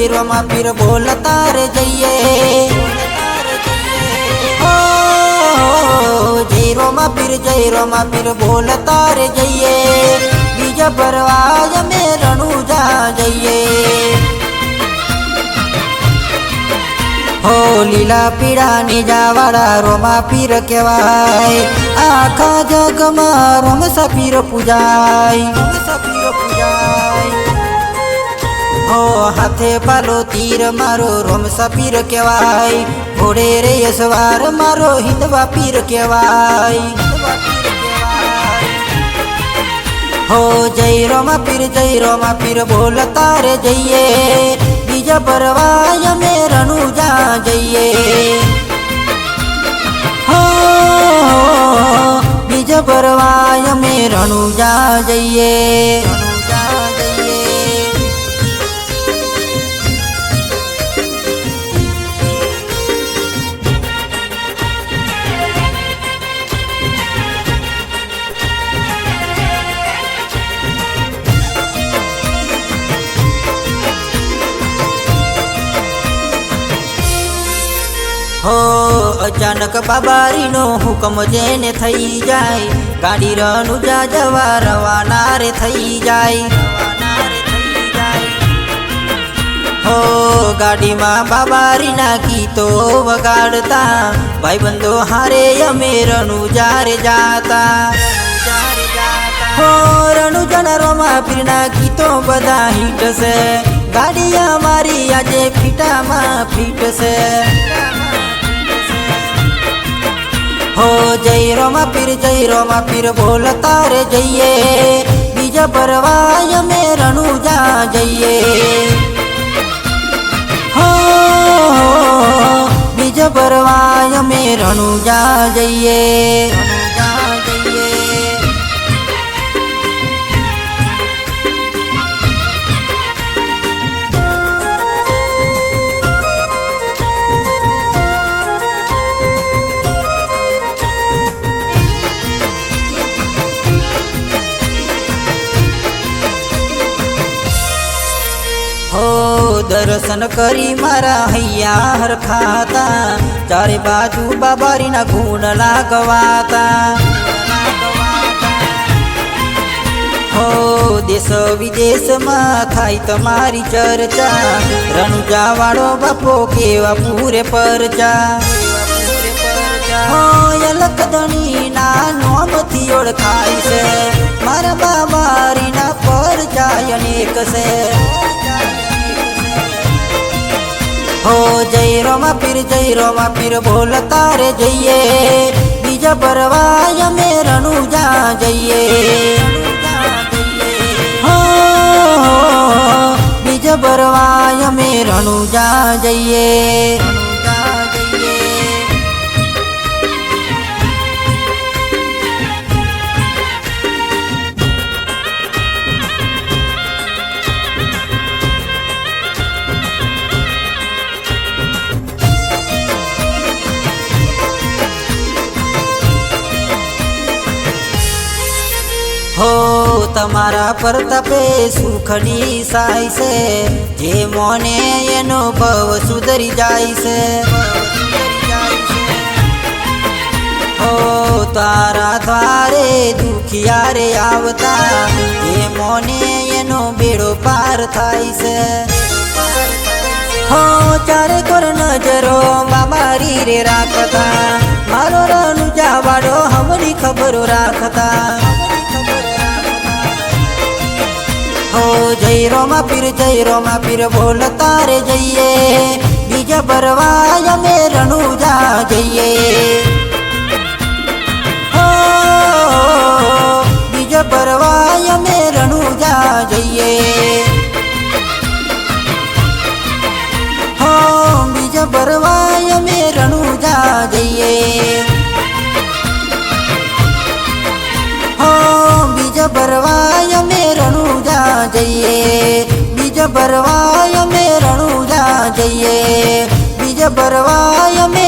જયરોમાં પીર બોલતા રે જઈએ જયરોમાં પીર બોલતા રે જઈએ બીજા પરવાજ અમે રણુજા જઈએ હો લીલા પીળા નીજાવાળા રોમા પીર કહેવાય આખા જગમાં રોમસા પીર પૂજાય હો હાથે પાલો તીર મારો રોમસા પીર કહેવાય ઘોડે રે સવાર મારો હિંદવા પીર કહેવાય હો જયરોમાં પીર બોલતા રે જઈએ બીજા પરવાય અમે રણુજા જઈએ હો બીજા પરવાય અમે રણુજા જઈએ હો અચાનક બાબારીનો હુકમ જેને થઈ જાય ગાડી રણુજા જવા રવાના રે થઈ જાય હો ગાડીમાં બાબારીના ગીતો વગાડતા ભાઈબંધો હારે અમે રણુજા રે જાતા હો રણુજાના રોમા પીરના ગીતો બધા હિટ છે ગાડી અમારી આજે ફીટામાં ફીટ છે હો જયરોમાં પીર બોલતા રે જઈએ બીજા પરવાય અમે રણુજા જઈએ હો બીજા પરવાય અમે રણુજા જઈએ હો દર્શન કરી મારા હૈયા હરખાતા ચારે બાજુ બાબારીના ગુણ લાગવાતા હો દેશ વિદેશમાં થાય તમારી ચર્ચા રણુજા વાળો બાપો કેવા પૂરે પરચા હો અલકધણી ના નોમથી ઓળખાય છે મારા બાબારીના પરચા અનેક છે હો જયરોમાં પીર બોલતા રે જઈએ બીજા પરવાય અમે રણુજા જઈએ હો બીજા પરવાય અમે રણુજા જઈએ હો તમારા પ્રતાપે સુખની સાય છે જે મોને એનો ભવ સુધરી જાય છે હો તારા દ્વારે દુખિયા રે આવતા જે મોને એનો બેડો પાર થાય છે હો ચારે કોર નજરો મારી રે રાખતા મારો રણુજા વાળો હમણી ખબરો રાખતા હો જયરોમાં પીર બોલતા રે જઈએ બીજા પરવાય અમે રણુજા જઈએ હો બીજા પરવાય અમે રણુજા જઈએ હો બીજા પરવાય અમે રણુજા જઈએ હો બીજા પરવાય અમે રણુજા જઈએ બીજા પરવાય અમે રણુજા જઈએ બીજા પરવાય અમે